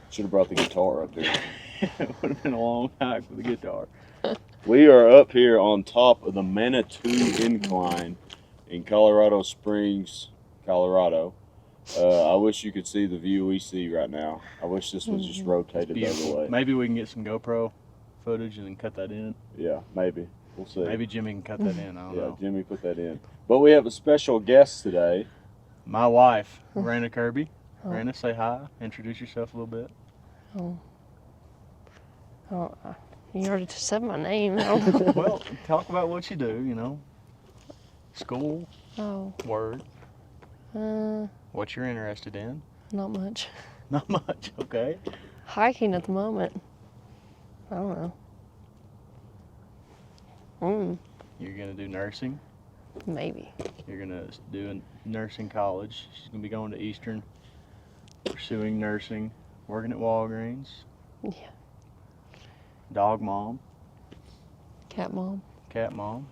Should have brought the guitar up here. It would have been a long hike with the guitar. We are up here on top of the Manitou Incline in Colorado Springs, Colorado. I wish you could see the view we see right now. I wish this was just rotated the other way. Maybe we can get some GoPro footage and then cut that in. Yeah, maybe. We'll see. Maybe Jimmy can cut that in. I don't know. Yeah, Jimmy put that in. But we have a special guest today. My wife, Raynna Kirby. Raynna, say hi. Introduce yourself a little bit. Oh, you already said my name. Well, talk about what you do, you know. School, work, what you're interested in. Not much. Not much, okay. Hiking at the moment. I don't know. You're going to do nursing. Maybe. You're going to do a nursing college. She's going to be going to Eastern, pursuing nursing, working at Walgreens. Yeah. Dog mom. Cat mom. Cat mom.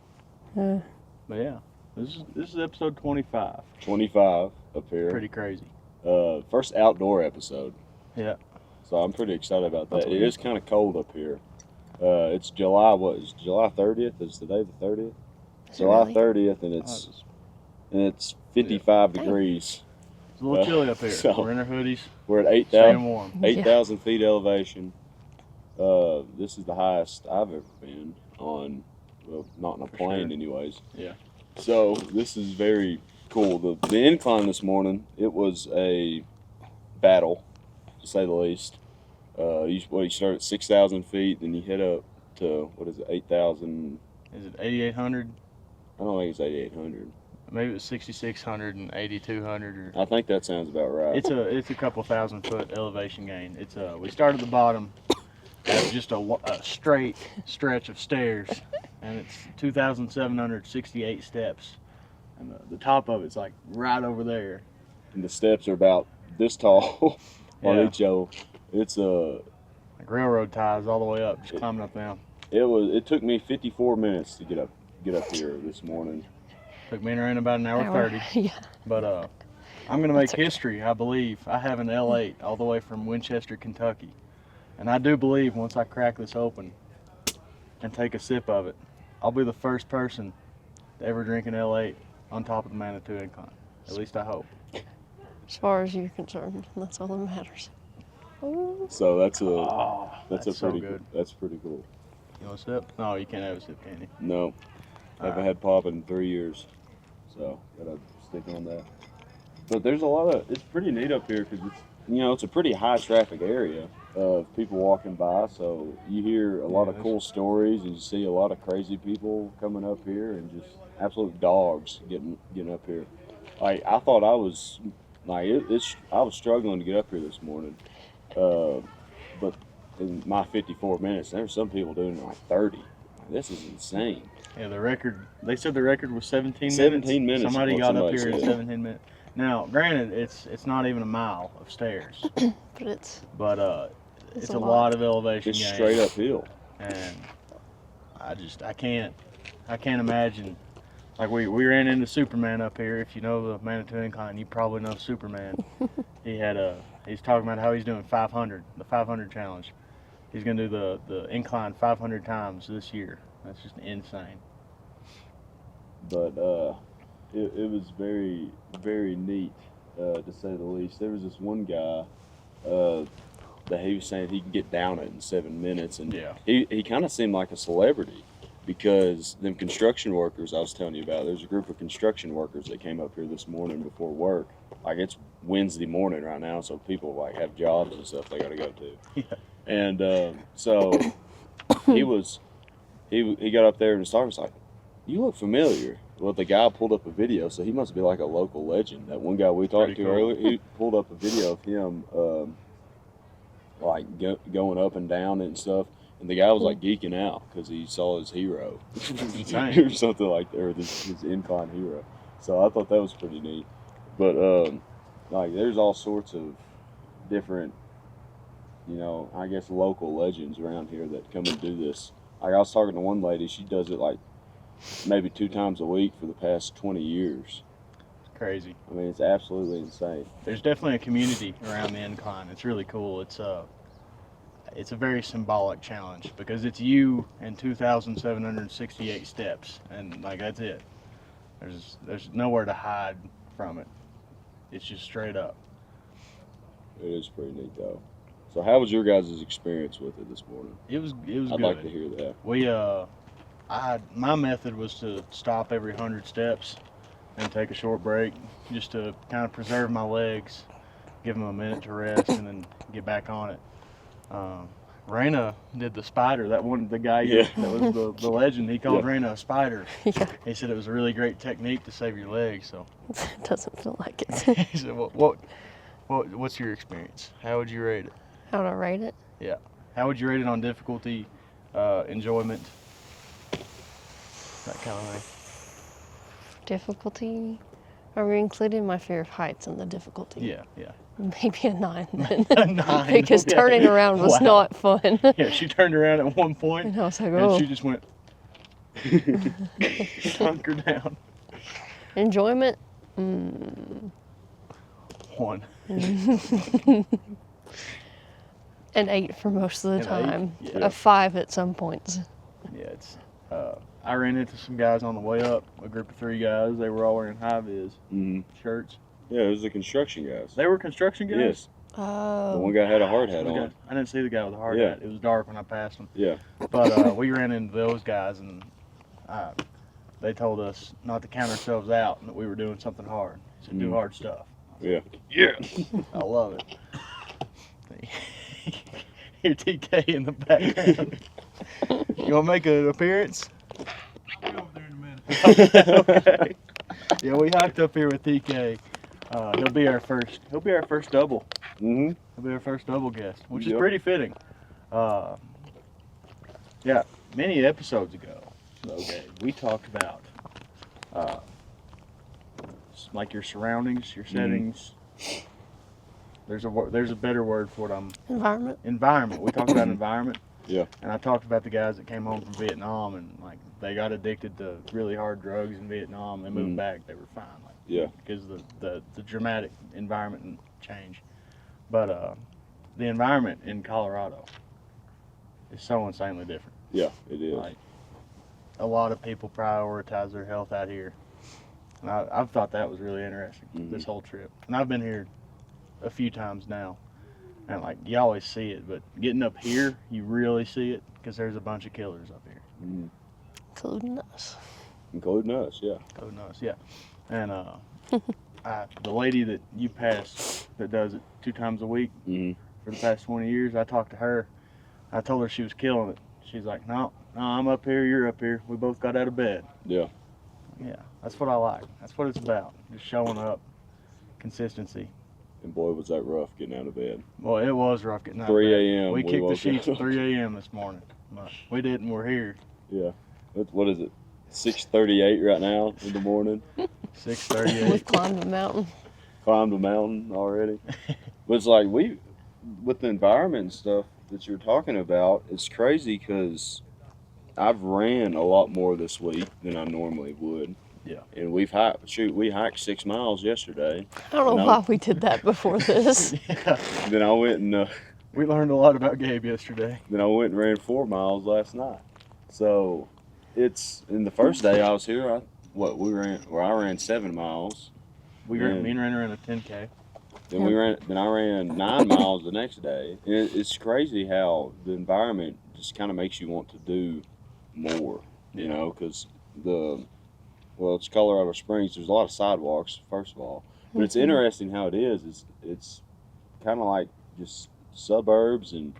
Uh, But yeah, this is episode 25. 25 up here. Pretty crazy. First outdoor episode. Yeah. So I'm pretty excited about that. It is kind of cold up here. It's July, what is July 30th? Is today the 30th? July 30th, and it's 55 degrees. It's a little chilly up here. So we're in our hoodies. We're at staying warm. 8,000 feet elevation. This is the highest I've ever been on, well, not in a plane anyways. Yeah. So this is very cool. The incline this morning, it was a battle, to say the least. You start at 6,000 feet, then you head up to, 8,000? Is it 8,800? I don't think it's 8,800. Maybe it was 6,600 and 8,200. I think that sounds about right. It's a couple thousand foot elevation gain. We start at the bottom as just a straight stretch of stairs, and it's 2,768 steps, and the top of it's like right over there. And the steps are about this tall on each O. It's like railroad ties all the way up, just climbing up them. It took me 54 minutes to get up here this morning. Took me around about an hour 30. Yeah. But I'm gonna make history, I believe. I have an L8 all the way from Winchester, Kentucky, and I do believe once I crack this open and take a sip of it, I'll be the first person to ever drink an L8 on top of the Manitou Incline. At least I hope. As far as you're concerned, that's all that matters. So that's so good. That's pretty cool. You want a sip? No, you can't have a sip, can you? No, haven't had pop in 3 years, so gotta stick on that. But there's it's pretty neat up here because it's a pretty high traffic area of people walking by. So you hear a lot of cool stories, and you see a lot of crazy people coming up here, and just absolute dogs getting up here. Like I thought I was I was struggling to get up here this morning. But in my 54 minutes, there were some people doing like 30. This is insane. Yeah, they said the record was 17 minutes. 17 minutes. Somebody got up here in 17 minutes. Now, granted, it's not even a mile of stairs. but it's a lot of elevation gain. It's straight uphill. And I can't imagine. Like we ran into Superman up here. If you know the Manitou Incline, you probably know Superman. He's talking about how he's doing 500, the 500 challenge. He's going to do the incline 500 times this year. That's just insane. But it was very, very neat, to say the least. There was this one guy that he was saying he can get down it in 7 minutes. And he kind of seemed like a celebrity because them construction workers I was telling you about, there's a group of construction workers that came up here this morning before work. Like it's Wednesday morning right now, so people like have jobs and stuff they got to go to. Yeah. And so he got up there and started was like, "You look familiar." Well, the guy pulled up a video, so he must be like a local legend. That one guy we talked to earlier, he pulled up a video of him going up and down and stuff. And the guy was like geeking out because he saw his hero or something like that, or his incline hero. So I thought that was pretty neat. But there's all sorts of different, I guess local legends around here that come and do this. Like I was talking to one lady, she does it like maybe 2 times a week for the past 20 years. crazy. I mean, it's absolutely insane. There's definitely a community around the incline. It's really cool. It's a very symbolic challenge because it's you and 2,768 steps, and like that's it. There's nowhere to hide from it. It's just straight up. It is pretty neat though. So how was your guys' experience with it this morning? It was I'd good. like to hear that. My method was to stop every 100 steps and take a short break just to kind of preserve my legs, give them a minute to rest, and then get back on it. Raynna did the spider. The guy that was the legend. He called Raynna a spider. Yeah. He said it was a really great technique to save your legs. So It doesn't feel like it. he said, what's your experience? How would you rate it? How to rate it? Yeah. How would you rate it on difficulty, enjoyment, that kind of thing? Difficulty? Are we including my fear of heights in the difficulty? Yeah. Maybe a 9 then. A 9. Because Okay. turning around was not fun. Yeah, she turned around at one point And I was like, and oh. she just went sunk her down. Enjoyment? 1. An 8 for most of the An 8? time. Yeah. A 5 at some points. Yeah, it's. I ran into some guys on the way up, a group of 3 guys. They were all wearing high-vis shirts. Yeah, it was the construction guys. They were construction guys? Yes. Oh. The one guy had a hard hat on. I didn't see the guy with the hard hat. It was dark when I passed him. Yeah. But we ran into those guys, and they told us not to count ourselves out and that we were doing something hard. They said, do hard stuff. Yeah. I love it. Hear TK in the background. You want to make an appearance? I'll be over there in a minute. Okay. Yeah, we hiked up here with TK. He'll be our first double. Mm-hmm. He'll be our first double guest, which is Yep. pretty fitting. Yeah, many episodes ago, we talked about like your surroundings, your settings. There's a better word for it. Environment. We talked about environment. Yeah. And I talked about the guys that came home from Vietnam and like they got addicted to really hard drugs in Vietnam. They moved back, they were fine. Like, Yeah. because of the dramatic environment and change. But the environment in Colorado is so insanely different. Yeah, it is. Like a lot of people prioritize their health out here. And I've thought that was really interesting, this whole trip. And I've been here a few times now. And like you always see it, but getting up here, you really see it because there's a bunch of killers up here. Mm-hmm. Including us. Including us, yeah. Including us, yeah. And the lady that you passed that does it 2 times a week for the past 20 years, I talked to her. I told her she was killing it. She's like, no, I'm up here, you're up here. We both got out of bed. Yeah. Yeah, that's what I like. That's what it's about. Just showing up, consistency. And boy, was that rough getting out of bed. Well, it was rough getting out 3 of bed. a.m. We kicked the woke sheets up. at 3 a.m. this morning. But we didn't. We're here. Yeah. What is it? 6:38 right now in the morning. 6:38. We've climbed the mountain. Climbed a mountain already. But it's like with the environment and stuff that you're talking about, it's crazy because I've ran a lot more this week than I normally would. Yeah. And we hiked 6 miles yesterday. I don't know why we did that before this. Yeah. Then I went and We learned a lot about Gabe yesterday. then I went and ran 4 miles last night. So it's in the first day I was here. I ran 7 miles. Me and Raynna ran a 10K. Then I ran 9 miles the next day. And it's crazy how the environment just kind of makes you want to do more, you know, because it's Colorado Springs. There's a lot of sidewalks, first of all, but it's interesting how it is. It's kind of like just suburbs and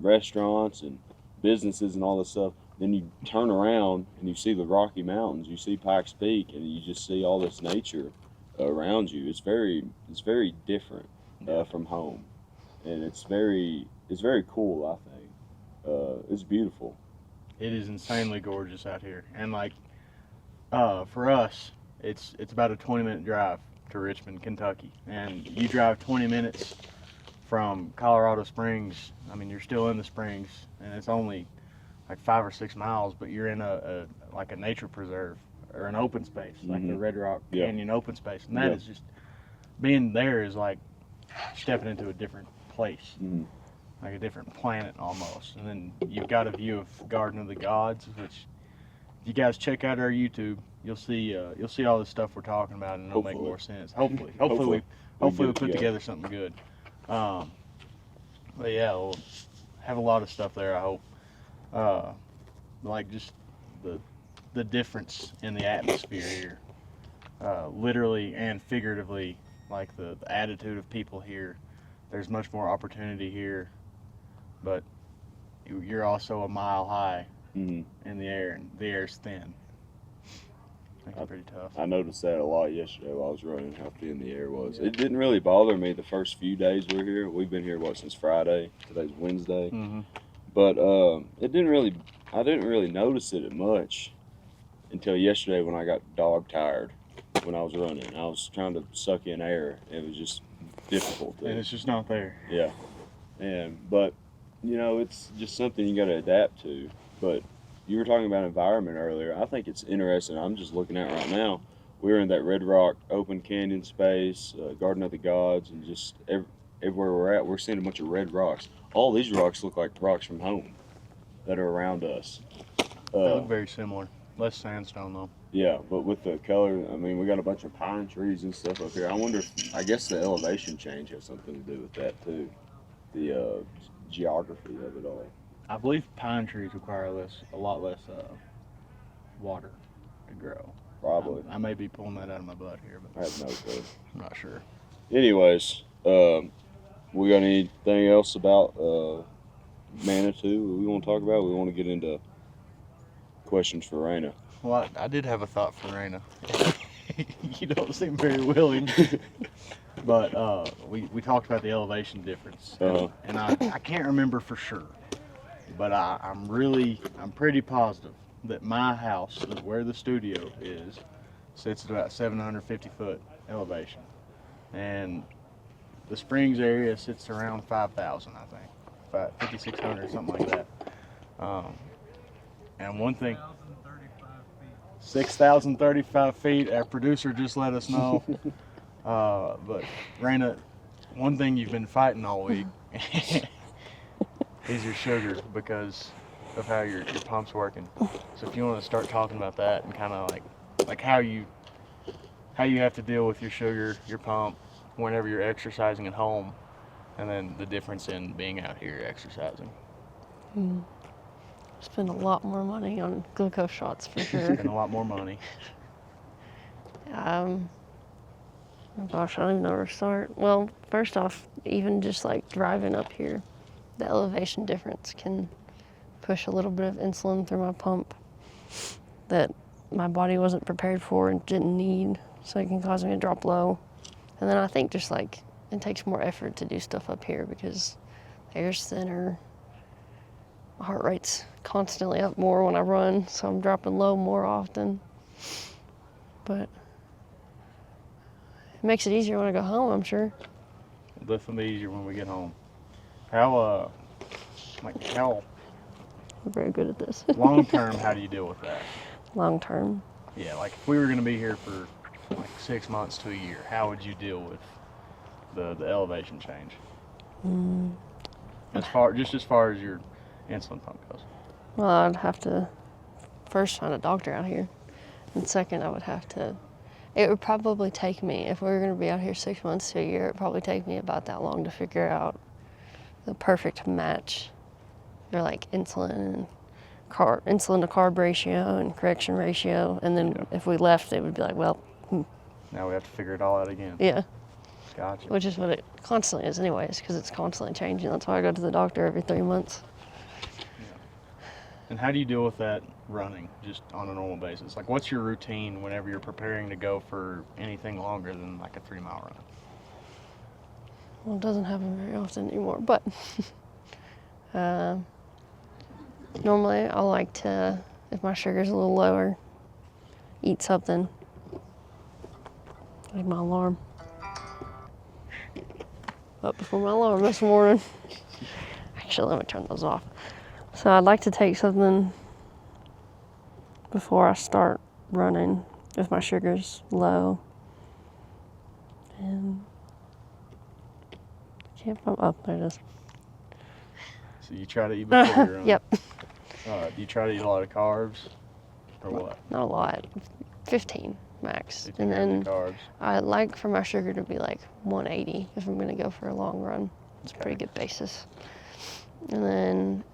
restaurants and businesses and all this stuff. Then you turn around and you see the Rocky Mountains, you see Pikes Peak, and you just see all this nature around you. It's very different from home, and it's very cool. I think it's beautiful. It is insanely gorgeous out here, and like for us, it's about a 20-minute drive to Richmond, Kentucky, and you drive 20 minutes from Colorado Springs. I mean, you're still in the Springs, and it's only like 5 or 6 miles, but you're in a nature preserve or an open space, like the Red Rock Yeah. Canyon open space, and that is just being there is like stepping into a different place, like a different planet almost. And then you've got a view of Garden of the Gods, which if you guys check out our YouTube, you'll see all the stuff we're talking about, and it'll make more sense. Hopefully we put together something good. But yeah, we'll have a lot of stuff there, I hope. Like just the difference in the atmosphere here, literally and figuratively, like the attitude of people here. There's much more opportunity here, but you're also a mile high in the air, and the air's thin. Makes it pretty tough. I noticed that a lot yesterday while I was running, how thin the air was. It didn't really bother me the first few days we're here. We've been here, since Friday? Today's Wednesday. But I didn't really notice it much until yesterday when I got dog tired when I was running. I was trying to suck in air. It was just difficult. And it's just not there. Yeah. But, it's just something you got to adapt to. But you were talking about environment earlier. I think it's interesting. I'm just looking at right now. We're in that Red Rock open canyon space, Garden of the Gods, and just everywhere we're at, we're seeing a bunch of red rocks. All these rocks look like rocks from home that are around us. They look very similar. Less sandstone though. Yeah, but with the color, we got a bunch of pine trees and stuff up here. I guess the elevation change has something to do with that too. The geography of it all. I believe pine trees require a lot less water to grow. Probably. I may be pulling that out of my butt here, but I have no clue. I'm not sure. Anyways, we got anything else about Manitou we want to talk about? We want to get into questions for Raynna. Well, I did have a thought for Raynna. You don't seem very willing. But we talked about the elevation difference. And I can't remember for sure. But I'm pretty positive that my house, where the studio is, sits at about 750 foot elevation. And the Springs area sits around 5,000, I think. 5,600, something like that. And one thing, 6,035 feet. Our producer just let us know. But Raynna, one thing you've been fighting all week is your sugar because of how your pump's working. So if you want to start talking about that and kind of like how you have to deal with your sugar, your pump, whenever you're exercising at home, and then the difference in being out here exercising. Spend a lot more money on glucose shots for sure. Spend a lot more money. Oh gosh, I don't even know where to start. Well, first off, even just like driving up here, the elevation difference can push a little bit of insulin through my pump that my body wasn't prepared for and didn't need, so it can cause me to drop low. And then I think just like it takes more effort to do stuff up here because the air's thinner, my heart rate's constantly up more when I run, so I'm dropping low more often. But it makes it easier when I go home, I'm sure. It'll definitely be easier when we get home. How I'm very good at this. long term, how do you deal with that? Long term. Yeah, like if we were going to be here for like 6 months to a year, how would you deal with the elevation change? As far as your insulin pump goes. Well, I'd have to first find a doctor out here. And second, it would probably take me, if we were going to be out here 6 months to a year, it'd probably take me about that long to figure out the perfect match. They're like insulin to carb ratio and correction ratio. And then if we left, it would be like, well. Now we have to figure it all out again. Yeah. Gotcha. Which is what it constantly is anyways, because it's constantly changing. That's why I go to the doctor every 3 months. And how do you deal with that running, just on a normal basis? Like, what's your routine whenever you're preparing to go for anything longer than like a 3 mile run? Well, it doesn't happen very often anymore, but normally I like to, if my sugar's a little lower, eat something. Need my alarm. Up before my alarm this morning. Actually, let me turn those off. So I'd like to take something before I start running if my sugar's low. And can't pump up. There it is. So you try to eat before you run? Yep. Do you try to eat a lot of carbs? Or what? Not a lot. 15 max. 50 And grams then of carbs. I like for my sugar to be like 180 if I'm going to go for a long run. It's a pretty Okay. good basis. And then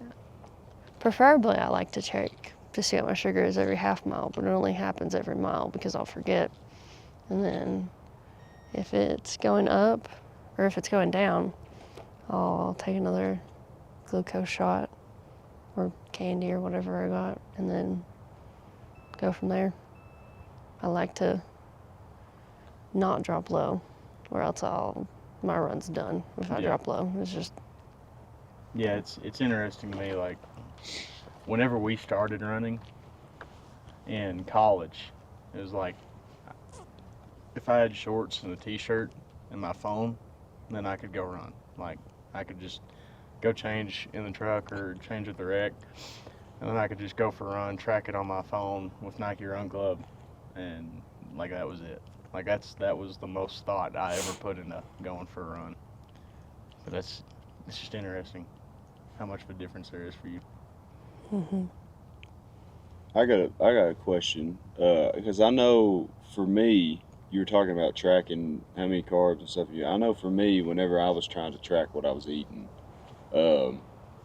preferably I like to check to see what my sugar is every half mile, but it only happens every mile because I'll forget. And then if it's going up or if it's going down, I'll take another glucose shot or candy or whatever I got and then go from there. I like to not drop low or else my run's done if I Yeah. drop low. It's just, Yeah, it's interesting to me, like, whenever we started running in college, it was like, if I had shorts and a t-shirt and my phone, then I could go run. Like, I could just go change in the truck or change at the wreck, and then I could just go for a run, track it on my phone with Nike Run Club, and, like, that was it. Like, that was the most thought I ever put into going for a run. But it's just interesting how much of a difference there is for you. mm-hmm. I got a question because I know for me, you were talking about tracking how many carbs and stuff. I know for me, whenever I was trying to track what I was eating,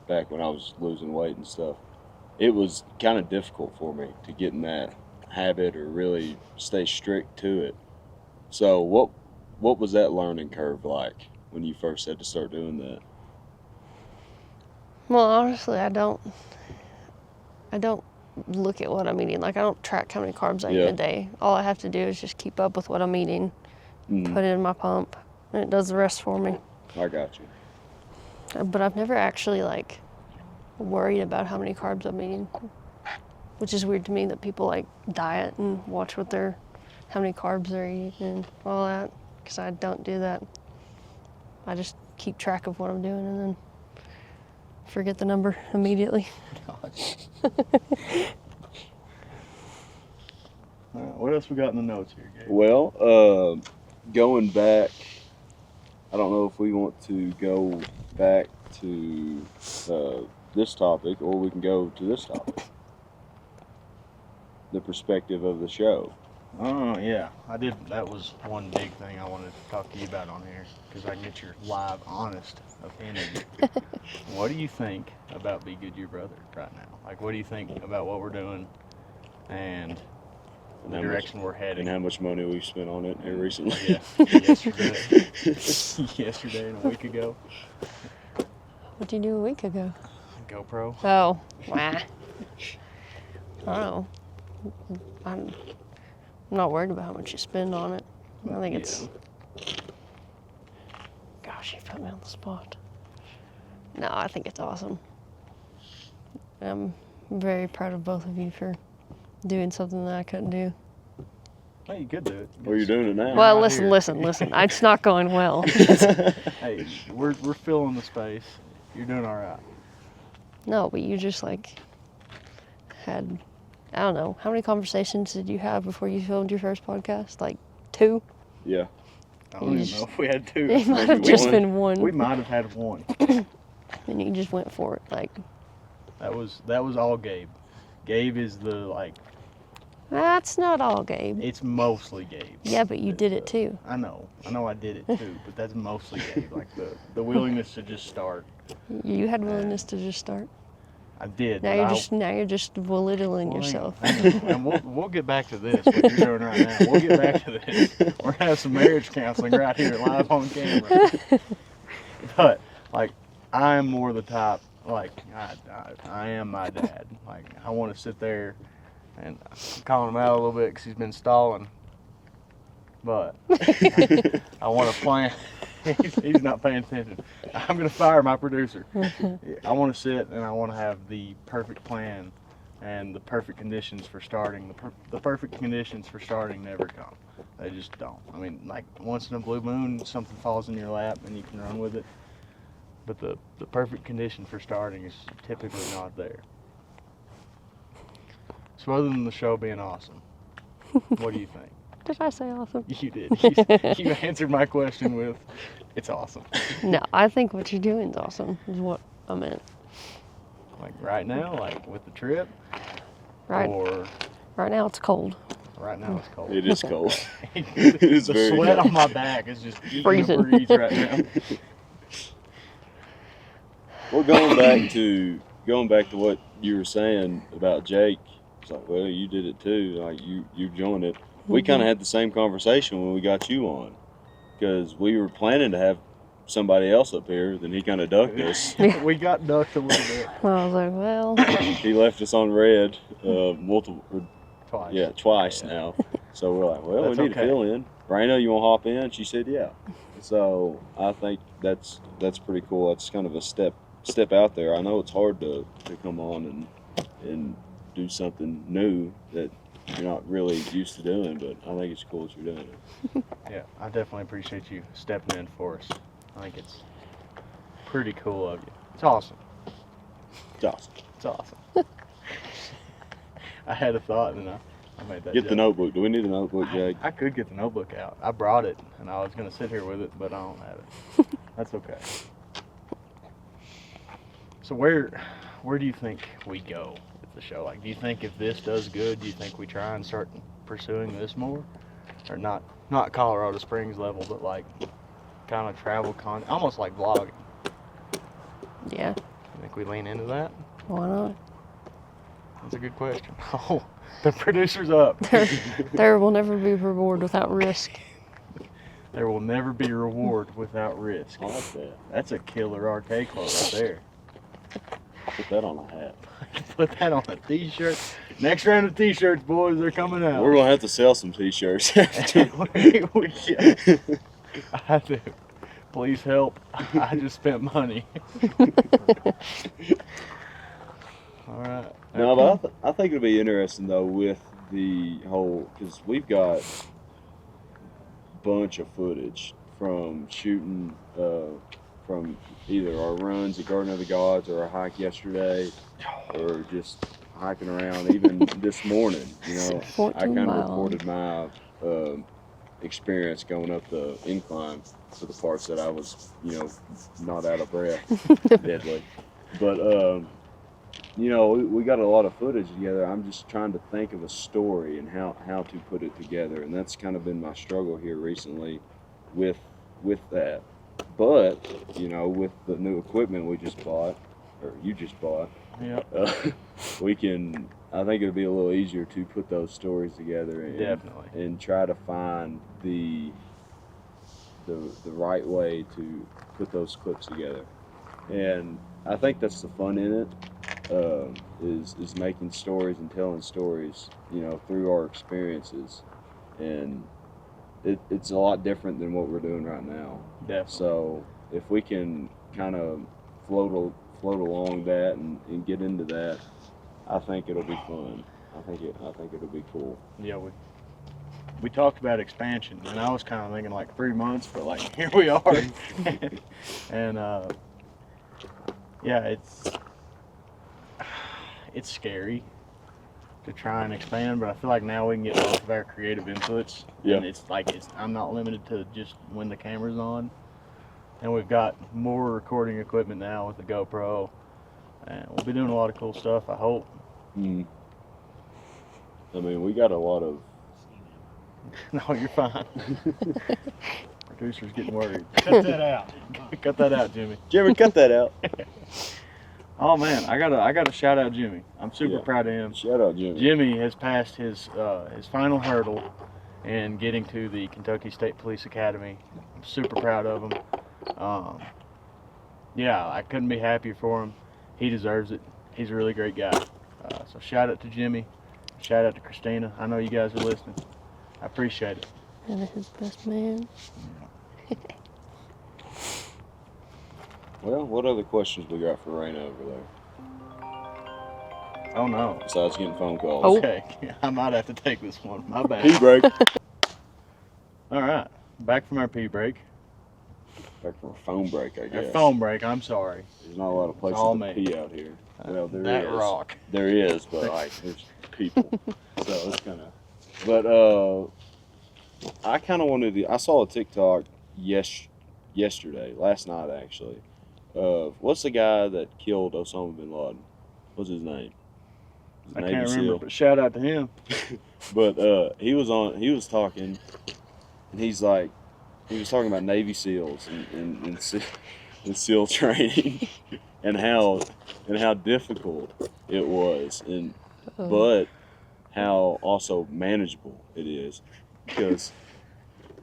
back when I was losing weight and stuff, it was kind of difficult for me to get in that habit or really stay strict to it. So what was that learning curve like when you first had to start doing that? Well, honestly, I don't look at what I'm eating. Like, I don't track how many carbs I eat Yeah. a day. All I have to do is just keep up with what I'm eating, Mm, put it in my pump, and it does the rest for me. I got you. But I've never actually, like, worried about how many carbs I'm eating, which is weird to me that people, like, diet and watch how many carbs they're eating and all that, because I don't do that. I just keep track of what I'm doing and then forget the number immediately. All right, what else we got in the notes here, Gabe? Well, going back, I don't know if we want to go back to this topic or we can go to this topic. The perspective of the show. Oh, yeah. That was one big thing I wanted to talk to you about on here, because I can get your live, honest opinion. What do you think about Be Good Your Brother right now? Like, what do you think about what we're doing and the direction we're heading? And how much money we've spent on it here recently. Yeah, yesterday and a week ago. What'd you do a week ago? GoPro. Oh, wow. Oh. I'm not worried about how much you spend on it. I think it's... Gosh, you put me on the spot. No, I think it's awesome. I'm very proud of both of you for doing something that I couldn't do. Hey, you could do it. Well, you're doing it now. Well, right listen. here. It's not going well. Hey, we're filling the space. You're doing all right. No, but you just, like, had... I don't know. How many conversations did you have before you filmed your first podcast? Like 2? Yeah. I don't even know if we had 2. It might have just been one. We might have had 1. And you just went for it. Like, That was all Gabe. Gabe is the, like, that's not all, Gabe. it's mostly Gabe. Yeah, but you did it too. I know I did it too, but that's mostly Gabe. Like the willingness to just start. You had willingness to just start. I did. Now but you're just belittling Well, hang yourself. on, hang on. And we'll get back to this. What you're doing right now. We'll get back to this. We're gonna have some marriage counseling right here, live on camera. But like, I am more the type. Like, I am my dad. Like, I want to sit there, and I'm calling him out a little bit because he's been stalling. But I want to plan. He's not paying attention. I'm going to fire my producer. I want to sit and I want to have the perfect plan and the perfect conditions for starting. The perfect conditions for starting never come. They just don't. I mean, like, once in a blue moon, something falls in your lap and you can run with it. But the perfect condition for starting is typically not there. So other than the show being awesome, What do you think? Did I say awesome? You did. You answered my question with, it's awesome. No, I think what you're doing is awesome, is what I meant. Like right now, like with the trip, Right, or right now it's cold. right now it's cold. It is cold. It is The the very sweat cold. on my back is just eating Freezing. a breeze right now. Well, going back to what you were saying about Jake. It's like, well, you did it too. Like you joined it. We kind of had the same conversation when we got you on, because we were planning to have somebody else up here. Then he kind of ducked us. We got ducked a little bit I was like, well, He left us on red twice. twice Yeah. now. So we're like, well, That's we need okay. to fill in. Raynna, you want to hop in? She said, yeah. So I think that's pretty cool. That's kind of a step out there. I know it's hard to come on and do something new that you're not really used to doing, but I think it's cool that you're doing it. Yeah, I definitely appreciate you stepping in for us. I think it's pretty cool of you. It's awesome. It's awesome. It's awesome. I had a thought and I made that Get the joke. notebook. Do we need a notebook, Jake? I could get the notebook out. I brought it and I was going to sit here with it, but I don't have it. That's okay. So where do you think we go with the show? Like, do you think if this does good, do you think we try and start pursuing this more? Or not Colorado Springs level, but like kind of travel content, almost like vlogging. yeah, You think we lean into that? why not? That's a good question. Oh, the producer's up. There will never be reward without risk. There will never be a reward without risk. I like that. That's a killer arcade quote right there. Put that on a hat. Put that on a t-shirt. Next round of t-shirts, boys, they're coming out. We're gonna have to sell some t-shirts. I do. Please help. I just spent money. All right. No, but I think it'll be interesting though with the whole, because we've got a bunch of footage from shooting from either our runs at Garden of the Gods or our hike yesterday, or just hiking around. Even this morning, you know, 14 I kind of miles. recorded my experience going up the incline for the parts that I was, you know, not out of breath, deadly. But you know, we got a lot of footage together. I'm just trying to think of a story and how to put it together, and that's kind of been my struggle here recently with that. But you know, with the new equipment we just bought, or you just bought, Yep. we can. I think it'll be a little easier to put those stories together and Definitely. and try to find the right way to put those clips together. And I think that's the fun in it, is making stories and telling stories, you know, through our experiences. And it's a lot different than what we're doing right now. Definitely. So if we can kind of float along that and get into that, I think it'll be fun. I think it'll be cool. Yeah, we talked about expansion, and I was kind of thinking like 3 months, but like here we are. And yeah, it's scary to try and expand, but I feel like now we can get both of our creative inputs. Yeah. And it's like I'm not limited to just when the camera's on. And we've got more recording equipment now with the GoPro, and we'll be doing a lot of cool stuff, I hope. Mm. I mean, we got a lot of. No, you're fine. Producer's getting worried. Cut that out. Cut that out, Jimmy. Jimmy, cut that out. Oh man, I gotta shout out Jimmy. I'm super Yeah. proud of him. Shout out, Jimmy. Jimmy has passed his final hurdle in getting to the Kentucky State Police Academy. I'm super proud of him. Yeah, I couldn't be happier for him. He deserves it. He's a really great guy. So shout out to Jimmy. Shout out to Christina. I know you guys are listening. I appreciate it. And his best man. Well, what other questions we got for Raynna over there? Oh no. Besides getting phone calls. Oh. Okay, I might have to take this one. My bad. Pee break. All right, back from our pee break. Back for a phone break, I Our guess. phone break. I'm sorry. There's not a lot of places all to me. pee out here. Well, there that is. rock. There is, but like, there's people. So it's kind of But I kind of wanted to. I saw a TikTok last night actually. What's the guy that killed Osama bin Laden? What's his name? I can't remember, but shout out to him. But he was talking, and he was talking about Navy SEALs and SEAL training, and how difficult it was, but how also manageable it is, because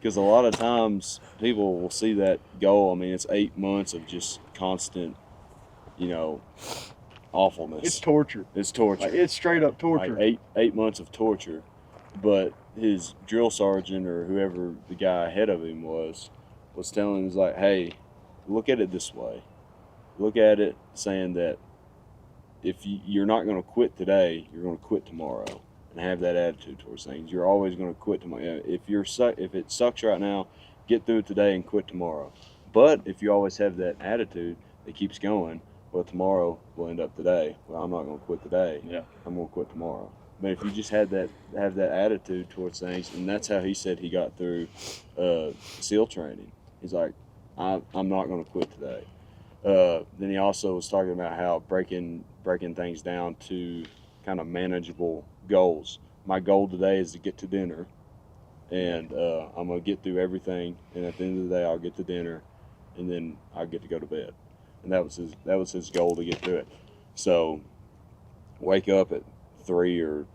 a lot of times people will see that goal. I mean, it's 8 months of just constant, awfulness. It's torture. It's torture. Like, it's straight up torture. Like 8 months of torture, but his drill sergeant or whoever the guy ahead of him was telling him, he's like, hey, look at it this way. Look at it saying that if you're not going to quit today, you're going to quit tomorrow, and have that attitude towards things. You're always going to quit tomorrow. If it sucks right now, get through it today and quit tomorrow. But if you always have that attitude that keeps going, well, tomorrow will end up today. Well, I'm not going to quit today. Yeah. I'm going to quit tomorrow. But if you just have that attitude towards things, and that's how he said he got through SEAL training. He's like, I'm not going to quit today. Then he also was talking about how breaking things down to kind of manageable goals. My goal today is to get to dinner, and I'm going to get through everything, and at the end of the day, I'll get to dinner, and then I'll get to go to bed. And that was his goal, to get through it. So wake up at 3 or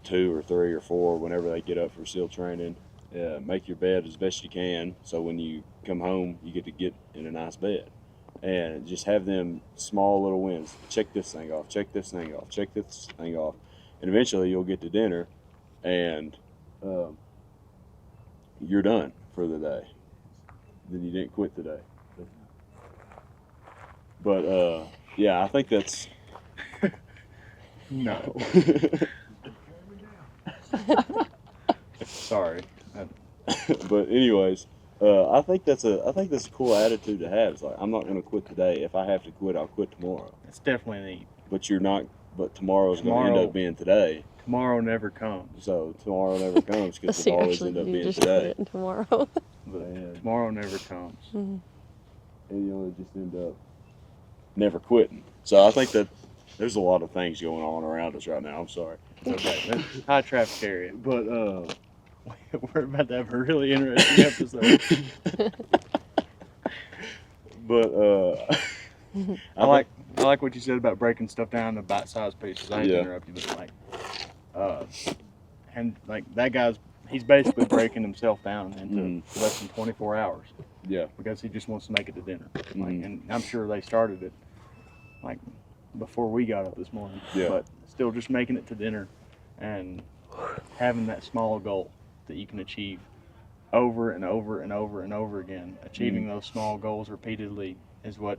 2 or 3 or 4 whenever they get up for SEAL training. Make your bed as best you can, so when you come home, you get in a nice bed. And just have them small little wins. Check this thing off, check this thing off, check this thing off. And eventually you'll get to dinner, and you're done for the day. Then you didn't quit today. But yeah, I think that's No. Sorry. But anyways, I think that's a cool attitude to have. It's like, I'm not going to quit today. If I have to quit, I'll quit tomorrow. It's definitely neat. But you're not. But tomorrow's going to end up being today. Tomorrow never comes. So tomorrow never comes, because So it you always actually end up do being just today. quit tomorrow. But Tomorrow never comes. and you'll just end up never quitting. So I think that there's a lot of things going on around us right now. I'm sorry. It's okay. It's high traffic area. But We're about to have a really interesting episode. but I like what you said about breaking stuff down into bite-sized pieces. I hate to interrupt you, but and he's basically breaking himself down into less than 24 hours. Yeah. Because he just wants to make it to dinner. And I'm sure they started it before we got up this morning. Yeah. But still, just making it to dinner and having that small goal that you can achieve over and over and over and over again. Achieving those small goals repeatedly is what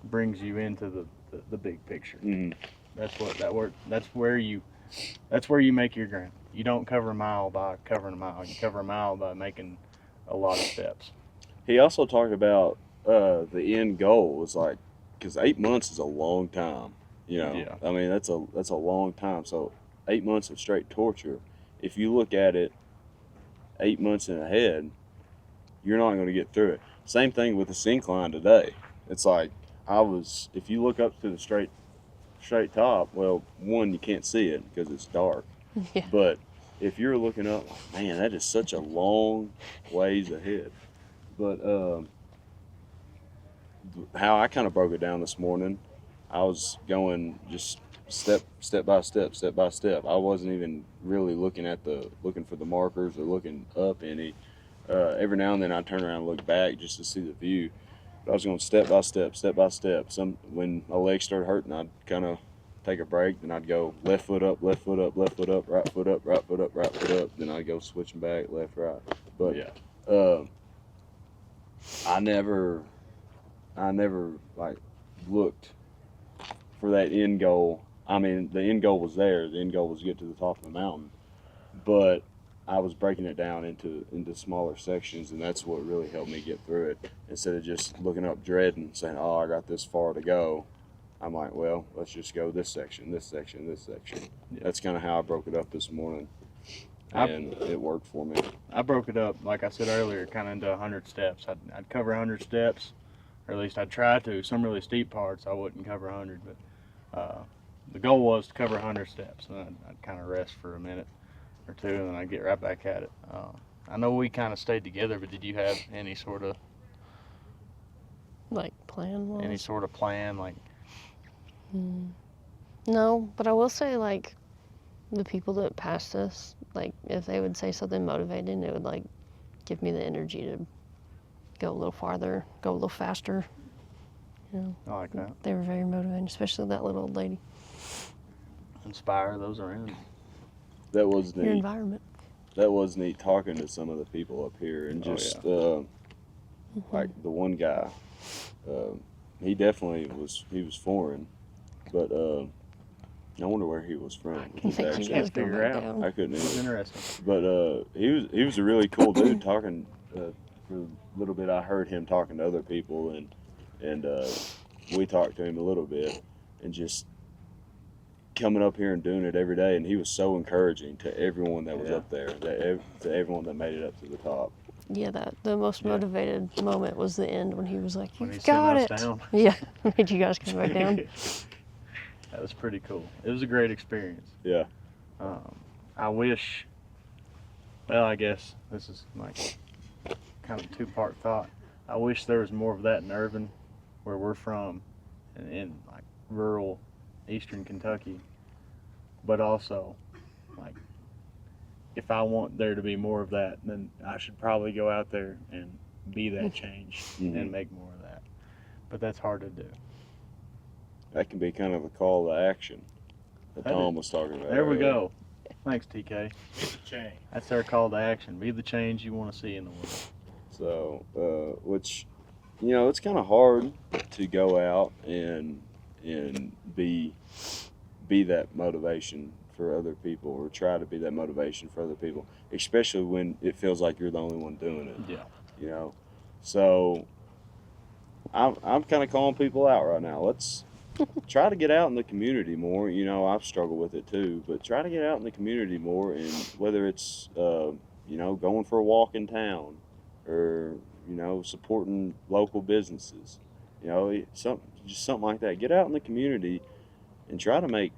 brings you into the big picture. That's where you make your ground. You don't cover a mile by covering a mile. You cover a mile by making a lot of steps. He also talked about the end goal was like, because 8 months is a long time. Yeah. I mean, that's a long time. So 8 months of straight torture. If you look at it 8 months in ahead, you're not going to get through it. Same thing with this incline today. It's like if you look up to the straight top, well, one, you can't see it because it's dark. Yeah. But if you're looking up, man, that is such a long ways ahead. But how I kind of broke it down this morning, I was going just step by step. I wasn't even really looking for the markers or looking up any. Every now and then I turn around and look back just to see the view. But I was going step by step. When my legs started hurting, I'd kind of take a break. Then I'd go left foot up, right foot up, right foot up, right foot up. Then I'd go switching back, left, right. But Yeah. I never looked for that end goal. I mean, the end goal was there. The end goal was to get to the top of the mountain. But I was breaking it down into smaller sections, and that's what really helped me get through it. Instead of just looking up dreading, saying, "Oh, I got this far to go," I'm like, "Well, let's just go this section, this section, this section." Yeah. That's kind of how I broke it up this morning. and it worked for me. I broke it up, like I said earlier, kind of into 100 steps. I'd cover 100 steps, or at least I'd try to. Some really steep parts I wouldn't cover 100, but the goal was to cover 100 steps, and I'd kind of rest for a minute or two, and then I'd get right back at it. I know we kind of stayed together, but did you have any sort of Like plan was? any sort of plan? Like, No, but I will say, like, the people that passed us, like, if they would say something motivating, it would, like, give me the energy to go a little farther, go a little faster. You know, I like that. they were very motivating, especially that little old lady. Inspire those around you. That was Your neat. environment. That was neat talking to some of the people up here, and just like the one guy, he definitely was. He was foreign, but I wonder where he was from. I think you Actually, guys go figure back out. down. I couldn't It was even. interesting. But he was a really cool dude talking. For a little bit, I heard him talking to other people, and we talked to him a little bit, and just coming up here and doing it every day. And he was so encouraging to everyone that was up there, to everyone that made it up to the top. Yeah, the most motivated moment was the end when he was like, When "You he's got sitting it." us down. Yeah, made you guys come back down. That was pretty cool. It was a great experience. Yeah. I wish, well, I guess this is like kind of a two-part thought. I wish there was more of that in Irvin, where we're from, and in like rural eastern Kentucky. But also, like, if I want there to be more of that, then I should probably go out there and be that change and make more of that. But that's hard to do. That can be kind of a call to action that Tom was talking about. There we earlier. go. Thanks, TK. It's a change. That's our call to action. Be the change you want to see in the world. So, which, it's kind of hard to go out and be that motivation for other people, or try to be that motivation for other people, especially when it feels like you're the only one doing it. Yeah. So I'm kind of calling people out right now. Let's try to get out in the community more. I've struggled with it too, but try to get out in the community more, and whether it's going for a walk in town, or supporting local businesses, something like that. Get out in the community and try to make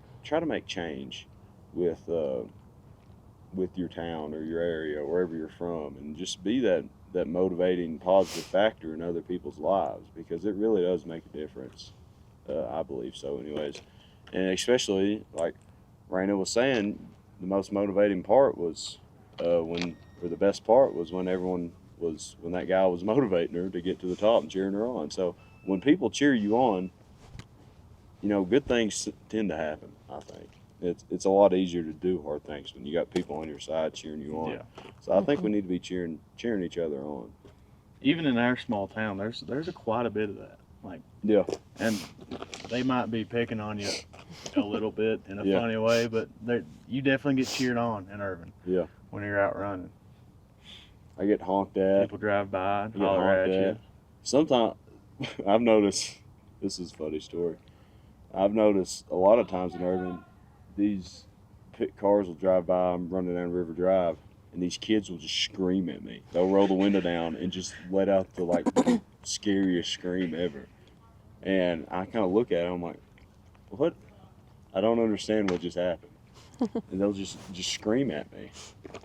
change with your town or your area, wherever you're from, and just be that motivating, positive factor in other people's lives, because it really does make a difference. I believe so, anyways. And especially, like Raynna was saying, the most motivating part was the best part was when that guy was motivating her to get to the top and cheering her on. So when people cheer you on, good things tend to happen. I think it's a lot easier to do hard things when you got people on your side cheering you on. Yeah. So I think we need to be cheering each other on. Even in our small town, there's quite a bit of that. Like, Yeah. and they might be picking on you a little bit in a Yeah. funny way, but you definitely get cheered on in Irvin. Yeah. When you're out running, I get honked at. people drive by and I get holler at honked you. at. Sometimes I've noticed, this is a funny story. I've noticed a lot of times in Irvin, these pit cars will drive by. I'm running down River Drive, and these kids will just scream at me. They'll roll the window down and just let out the scariest scream ever. And I kind of look at them, I'm like, what? I don't understand what just happened. And they'll just scream at me.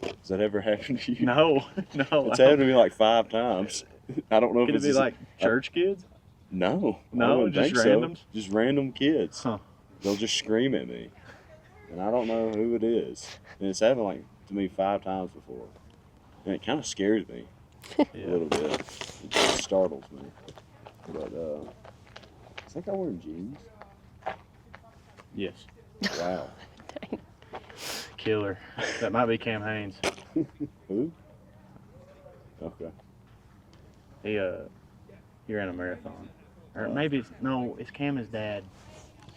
Does that ever happen to you? No. It's happened to me like 5 times. I don't know Could if it it's be like church kids? No, I No, wouldn't just think randoms? So. Just random kids. Huh. They'll just scream at me, and I don't know who it is. And it's happened to me 5 times before, and it kind of scares me a little bit. It just startles me. But I think I'm wearing jeans. Yes. Wow. Killer. That might be Cam Haynes. Who? Okay. He ran a marathon. Or maybe it's Cam's dad.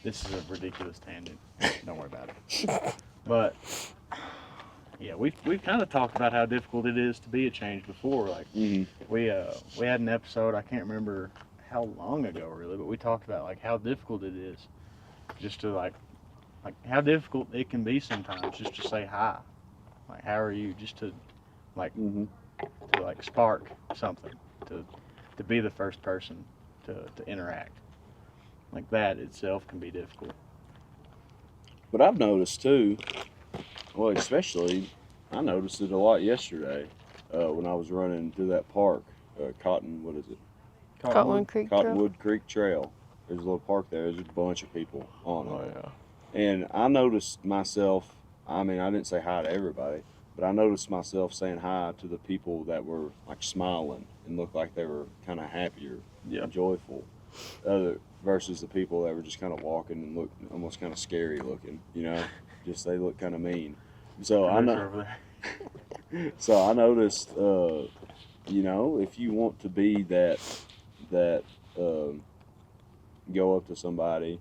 This is a ridiculous tangent. Don't worry about it. But yeah, we've kind of talked about how difficult it is to be a change before. Like we had an episode, I can't remember how long ago really, but we talked about like how difficult it is just to like how difficult it can be sometimes just to say hi. Like, how are you? Just to like Mm-hmm. to like spark something, to be the first person to interact. Like that itself can be difficult. But I've noticed too. Well, especially I noticed it a lot yesterday when I was running through that park, What is it? Cottonwood Creek Trail. Cottonwood Creek Trail. There's a little park there. There's a bunch of people on it. Oh yeah. And I noticed myself, I mean, I didn't say hi to everybody, but I noticed myself saying hi to the people that were like smiling and looked like they were kind of happier and joyful, versus the people that were just kind of walking and looked almost kind of scary looking, you know, just they look kind of mean. So I know. So I noticed, you know, if you want to be that go up to somebody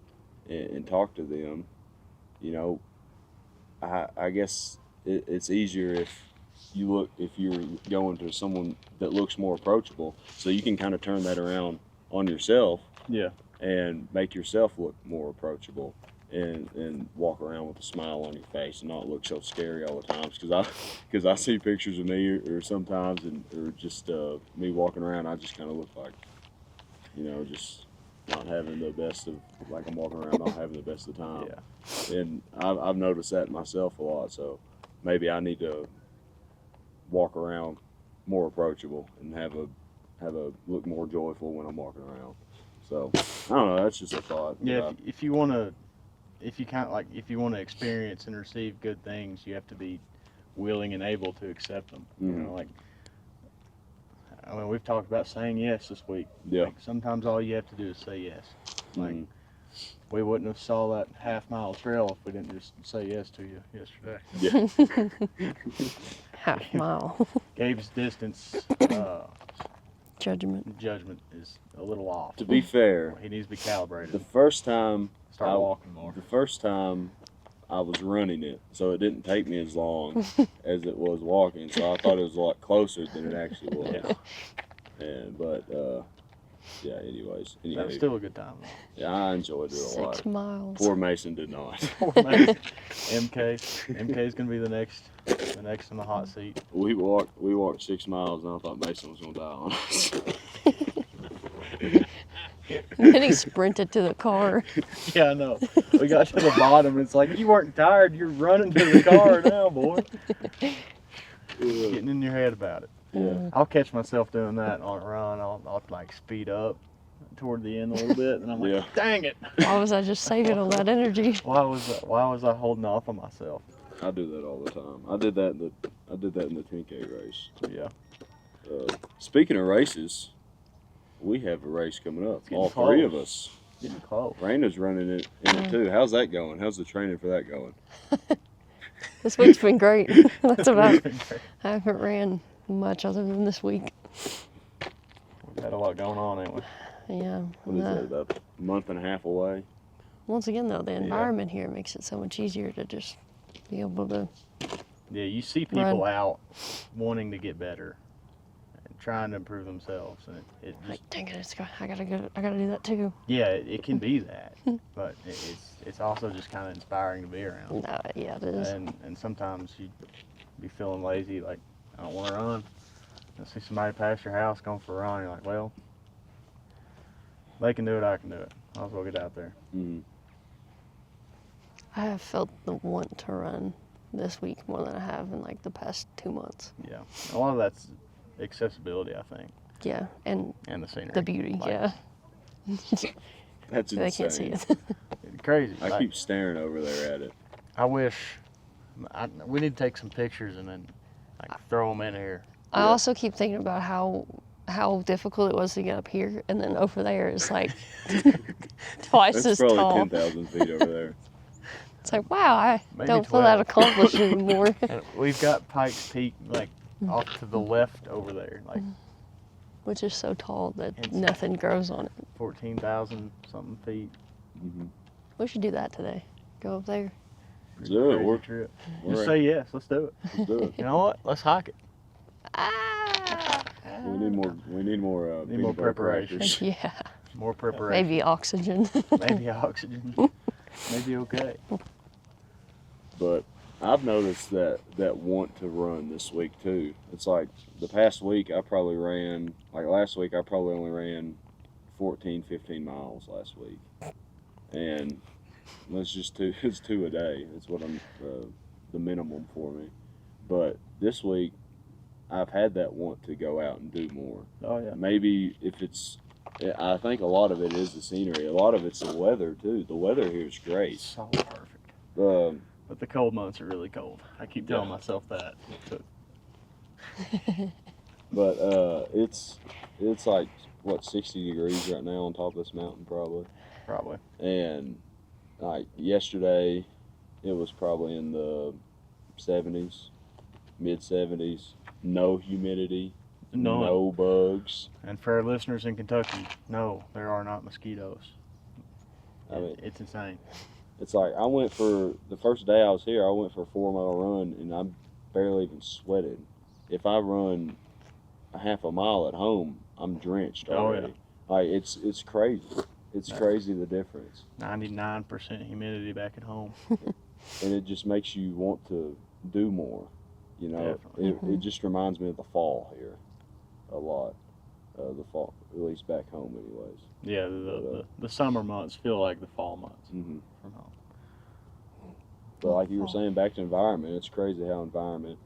and talk to them, you know, I guess it's easier if you're going to someone that looks more approachable, so you can kind of turn that around on yourself. Yeah. And make yourself look more approachable and walk around with a smile on your face and not look so scary all the time. Because I see pictures of me or sometimes or just me walking around, I just kind of look like, you know, just not having the best of, like I'm walking around not having the best of the time. Yeah. And I've noticed that myself a lot. So maybe I need to walk around more approachable and have a look more joyful when I'm walking around. So I don't know. That's just a thought. Yeah. If you want to experience and receive good things, you have to be willing and able to accept them. Mm-hmm. You know, like, I mean, we've talked about saying yes this week. Yeah. Like, sometimes all you have to do is say yes. Like, we wouldn't have saw that half-mile trail if we didn't just say yes to you yesterday. Yeah. Half mile. Gabe's distance Judgment is a little off. To be fair, He needs to be calibrated. the first time Start walking more. The first time I was running it, so it didn't take me as long as it was walking. So I thought it was a lot closer than it actually was. But yeah. Anyways, That was still a good time. Yeah, I enjoyed it a lot. 6 miles. Poor Mason did not. MK's gonna be the next in the hot seat. We walked 6 miles, and I thought Mason was gonna die on us. And then he sprinted to the car. Yeah, I know. We got to the bottom. It's like, you weren't tired. You're running to the car now, boy. Getting in your head about it. Yeah. I'll catch myself doing that on a run. I'll like speed up toward the end a little bit, and I'm like, dang it. Why was I just saving all that energy? Why was I holding off on myself? I do that all the time. I did that in the 10K race. Yeah. Speaking of races, we have a race coming up. All close. 3 of us. Getting close. Raynna's running it in it too. How's that going? How's the training for that going? This week's been great. That's about. I haven't ran much other than this week. We've had a lot going on, ain't we? Yeah. What is that, about a month and a half away? Once again, though, the environment here makes it so much easier to just be able to. Yeah, you see people out wanting to get better and trying to improve themselves, and it just, Like, dang it! I gotta do that too. yeah, it can be that, but it's also just kind of inspiring to be around. Yeah, it is. And sometimes you be feeling lazy, like, I don't want to run. I see somebody pass your house going for a run. You're like, well, they can do it, I can do it. Might as well get out there. Mm-hmm. I have felt the want to run this week more than I have in like the past 2 months. Yeah, a lot of that's accessibility, I think, Yeah, and and the scenery. the beauty. Like, Yeah. That's insane. They can't see it. Crazy. I Like, keep staring over there at it. I wish we need to take some pictures and then like throw them in here. I also keep thinking about how difficult it was to get up here, and then over there is like twice That's as probably tall. 10,000 feet over there. It's like, wow, I Maybe don't feel that 12. accomplished anymore. And we've got Pikes Peak like off to the left over there, like Which is so tall that It's- nothing grows on it. 14,000 something feet. Mm-hmm. We should do that today. Go up there. Let's do it. Crazy We're, trip. we're Just say yes. Let's do it. let's do it. You know what? Let's hike it. Ah! We need more. Need more peanut butter preparation. crackers. Yeah. More preparation. Maybe oxygen. Maybe oxygen. Maybe okay. But I've noticed that want to run this week too. It's like the past week I probably ran, like last week I probably only ran 14, 15 miles last week. And it's just it's 2 a day. It's what I'm, the minimum for me. But this week I've had that want to go out and do more. Oh yeah. Maybe if it's, I think a lot of it is the scenery. A lot of it's the weather too. The weather here is great. So perfect. But the cold months are really cold. I keep telling myself that. But it's like what 60 degrees right now on top of this mountain probably. Probably. And like yesterday, it was probably in the 70s, mid 70s. No humidity. None. No bugs. And for our listeners in Kentucky, no, there are not mosquitoes. I mean, It's insane. it's like I went for the first day I was here. I went for a 4-mile run, and I barely even sweated. If I run a half a mile at home, I'm drenched already. Oh, Like it's crazy. It's crazy the difference. 99% humidity back at home. And it just makes you want to do more. You know, Definitely. it just reminds me of the fall here a lot. The fall, at least back home, anyways. Yeah, the summer months feel like the fall months Mm-hmm. from home. But like you were saying, back to environment, it's crazy how environment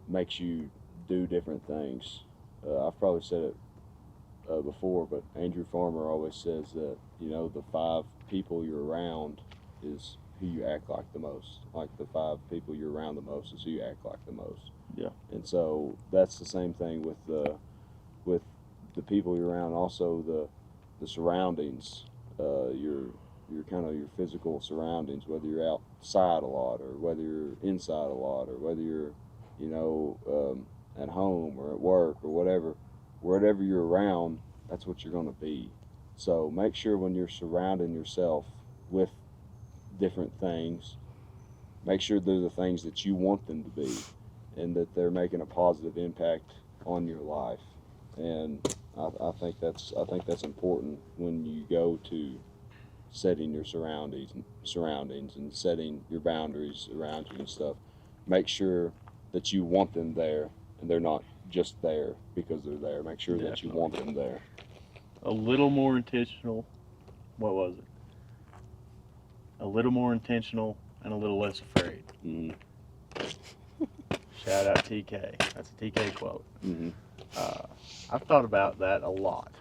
makes you do different things. I've probably said it before, but Andrew Farmer always says that, you know, the 5 people you're around is who you act like the most. Like the 5 people you're around the most is who you act like the most. Yeah. And so that's the same thing with the people you're around. Also the surroundings, your kind of your physical surroundings, whether you're outside a lot or whether you're inside a lot or whether you're, you know, at home or at work or whatever, wherever you're around, that's what you're going to be. So make sure when you're surrounding yourself with different things, make sure they're the things that you want them to be and that they're making a positive impact on your life. And I think that's important when you go to setting your surroundings and setting your boundaries around you and stuff. Make sure that you want them there and they're not just there because they're there. Make sure that you want them there. A little more intentional. What was it? A little more intentional and a little less afraid. Mm-hmm. Shout out TK. That's a TK quote. Mm-hmm. I've thought about that a lot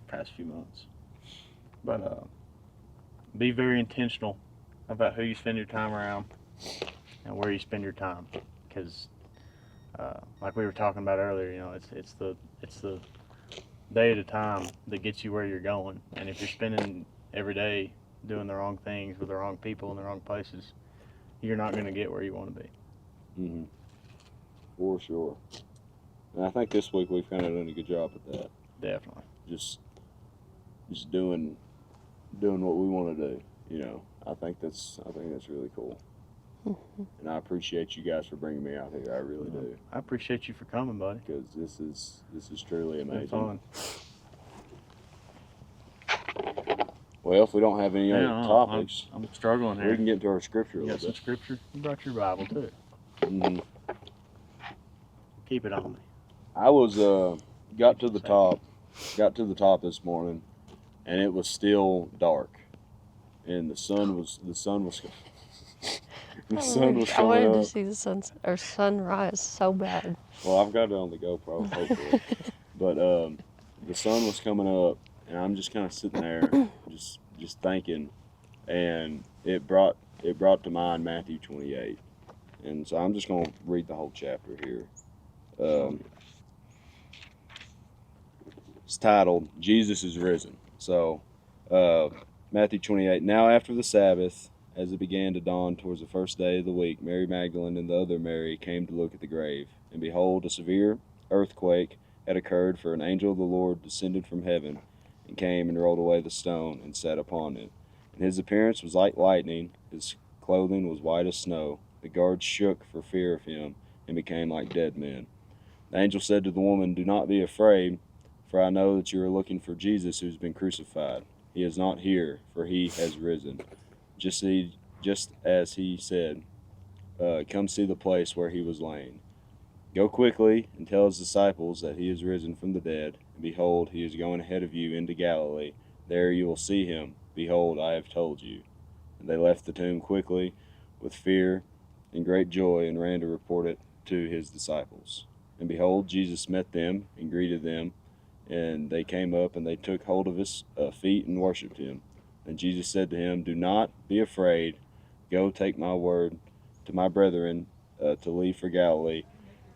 past few months. But be very intentional about who you spend your time around and where you spend your time. Because like we were talking about earlier, you know, it's the day at a time that gets you where you're going. And if you're spending every day doing the wrong things with the wrong people in the wrong places, you're not going to get where you want to be. Mm-hmm. For sure. And I think this week we've kind of done a good job at that. Definitely. Just doing what we want to do. You know, I think that's really cool. Mm-hmm. And I appreciate you guys for bringing me out here. I really do. I appreciate you for coming, buddy. Because this is truly amazing. Been fun. Well, if we don't have any other topics, I'm struggling here. we can get into our scripture a You got little some bit. scripture? You brought your Bible too. Mm-hmm. Keep it on me. I was got to the top this morning, and it was still dark, and the sun was I coming wanted to up. see the sunrise so bad. Well, I've got it on the GoPro, hopefully. But the sun was coming up, and I'm just kind of sitting there, just thinking, and it brought to mind Matthew 28, and so I'm just going to read the whole chapter here. It's titled "Jesus is Risen." So, Matthew 28. Now after the Sabbath, as it began to dawn towards the first day of the week, Mary Magdalene and the other Mary came to look at the grave. And behold, a severe earthquake had occurred, for an angel of the Lord descended from heaven, and came and rolled away the stone, and sat upon it. And his appearance was like lightning, his clothing was white as snow. The guards shook for fear of him, and became like dead men. The angel said to the woman, "Do not be afraid, for I know that you are looking for Jesus who's been crucified. He is not here, for he has risen. Just just as he said, come see the place where he was laying. Go quickly and tell his disciples that he is risen from the dead, and behold, he is going ahead of you into Galilee. There you will see him. Behold, I have told you. And they left the tomb quickly with fear and great joy, and ran to report it to his disciples. And behold, Jesus met them and greeted them, and they came up and they took hold of his feet and worshipped him. And Jesus said to him, do not be afraid. Go take my word to my brethren to leave for Galilee,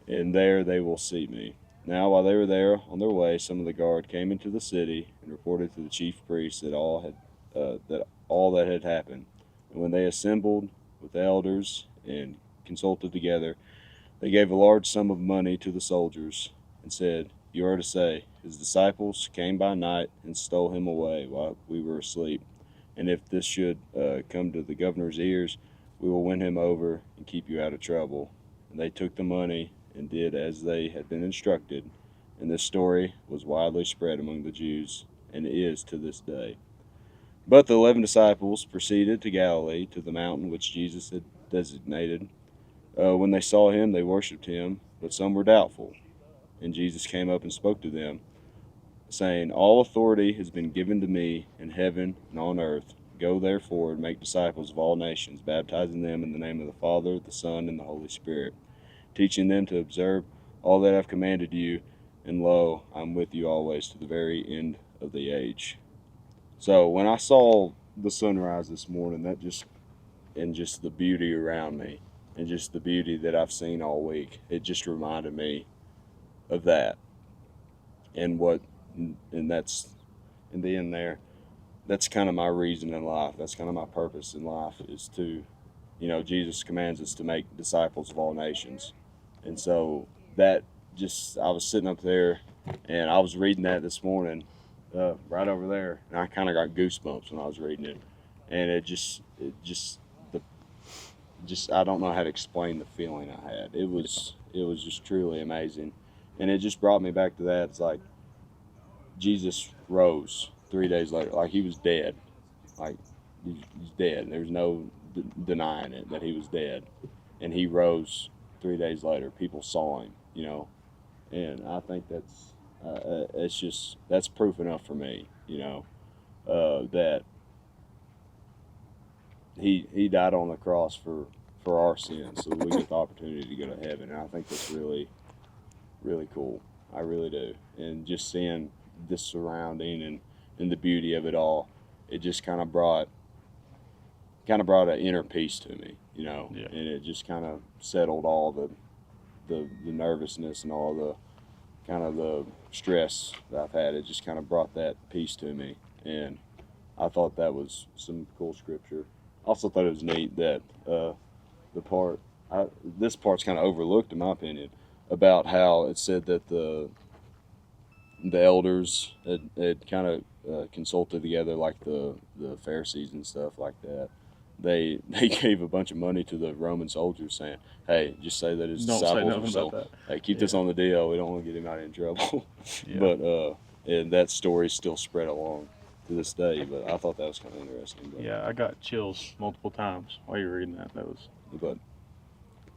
and there they will see me. Now while they were there on their way, some of the guard came into the city and reported to the chief priests that all that had happened. And when they assembled with the elders and consulted together, they gave a large sum of money to the soldiers and said, you are to say, his disciples came by night and stole him away while we were asleep. And if this should come to the governor's ears, we will win him over and keep you out of trouble. And they took the money and did as they had been instructed. And this story was widely spread among the Jews, and is to this day. But the 11 disciples proceeded to Galilee, to the mountain which Jesus had designated. When they saw him, they worshipped him, but some were doubtful. And Jesus came up and spoke to them, saying, all authority has been given to me in heaven and on earth. Go therefore and make disciples of all nations, baptizing them in the name of the Father, the Son, and the Holy Spirit, teaching them to observe all that I've commanded you, and lo, I'm with you always to the very end of the age. So when I saw the sunrise this morning, and just the beauty around me, and just the beauty that I've seen all week, it just reminded me of that. And that's in the end there. That's kind of my reason in life. That's kind of my purpose in life, is to, Jesus commands us to make disciples of all nations. And so I was sitting up there and I was reading that this morning, right over there, and I kind of got goosebumps when I was reading it. And I don't know how to explain the feeling I had. It was just truly amazing. And it just brought me back to that. It's like Jesus rose 3 days later, like he was dead. Like he's dead. There's no denying it that he was dead. And he rose 3 days later. People saw him, and I think that's proof enough for me, that he died on the cross for our sins so we get the opportunity to go to heaven. And I think that's really, really cool. I really do. And just seeing this surrounding and the beauty of it all, it just kind of brought an inner peace to me, Yeah. And it just kind of settled all the nervousness and all the kind of the stress that I've had. It just kind of brought that peace to me, and I thought that was some cool scripture. I also thought it was neat that this part's kind of overlooked in my opinion, about how it said that the elders had kind of consulted together, like the Pharisees and stuff like that. They gave a bunch of money to the Roman soldiers, saying, "Hey, just say that his disciples were sold. Hey, keep this on the DL. We don't want to get him out of trouble." Yeah. But and that story still spread along to this day. But I thought that was kind of interesting. But, Yeah, I got chills multiple times while you were reading that. But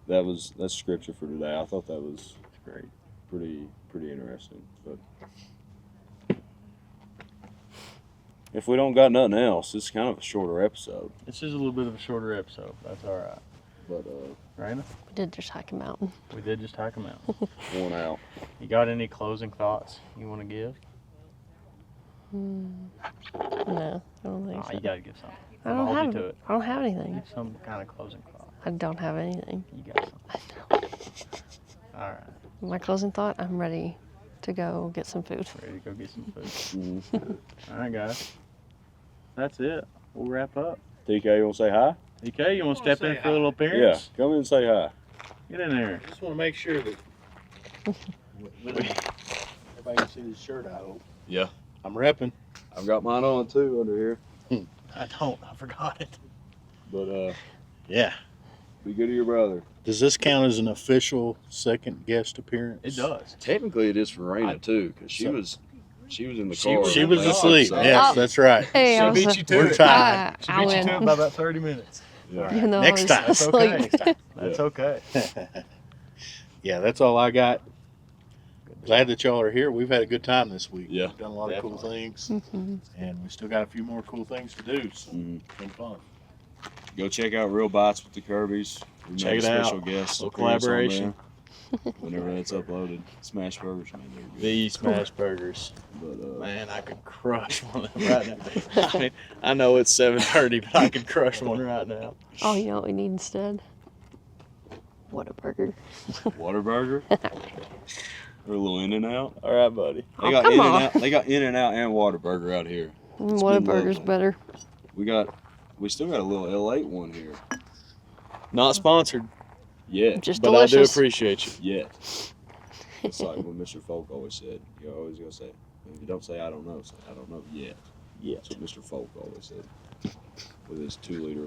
that's scripture for today. I thought that was Great. pretty interesting. But if we don't got nothing else, it's kind of a shorter episode. It's just a little bit of a shorter episode. That's all right. But Raynna? We did just hike a mountain. We did just hike a mountain. worn out. You got any closing thoughts you want to give? No, I don't think so. You got to give something. I I'll hold you to it. I don't have anything. Give some kind of closing thought. I don't have anything. You got something. All right. My closing thought, I'm ready to go get some food. Ready to go get some food. Mm-hmm. All right, guys. That's it. We'll wrap up. TK, you want to say hi? DK, you want to step in say for a little Yeah, appearance? come in and say hi. Get in there. Just want to make sure that everybody can see this shirt, I hope. Yeah. I'm repping. I've got mine on too under here. I don't. I forgot it. But Yeah. be good to your brother. Does this count as an official second guest appearance? It does. Technically, it is for Raynna too, because she was in the car. She was last asleep. episode. Yes, Oh. that's right. Hey, I She was beat you to We're it. tied. She I beat you to it win. by about 30 minutes. Yeah. Even though I Next was time. That's asleep. okay. That's okay. Yeah, that's all I got. Glad that y'all are here. We've had a good time this week. Yeah, We've done a lot of cool definitely. things, Mhm. and we still got a few more cool things to do. So Mhm. it's been fun. Go check out Real Bites with the Kirbys. We made Check a it special out. guest Little appearance on collaboration. there. Whenever that's uploaded, smash burgers, man, they're good. The smash burgers. But Man, I could crush one of them right now. I mean, I know it's 7:30, but I could crush one right now. Oh, you know what we need instead? What a burger. Whataburger, or a little In-N-Out. All right, buddy. They Oh, got come In-N-Out. They got In-N-Out and Whataburger out here. It's What a been burger's lovely. better. We still got a little L8 one here. Not sponsored, Yeah, Just but I do delicious. appreciate you. yeah. It's like what Mr. Folk always said. You always gotta say, if you don't say I don't know, say I don't know yet. Yeah. That's what Mr. Folk always said. With his 2-liter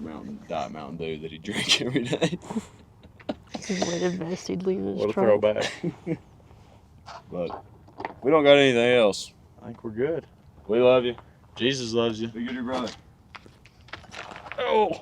Diet Mountain Dew that he drank every day. His weighted vest he'd leave in his What a trunk. throwback. But we don't got anything else. I think we're good. We love you. Jesus loves you. Be good to your brother. Oh.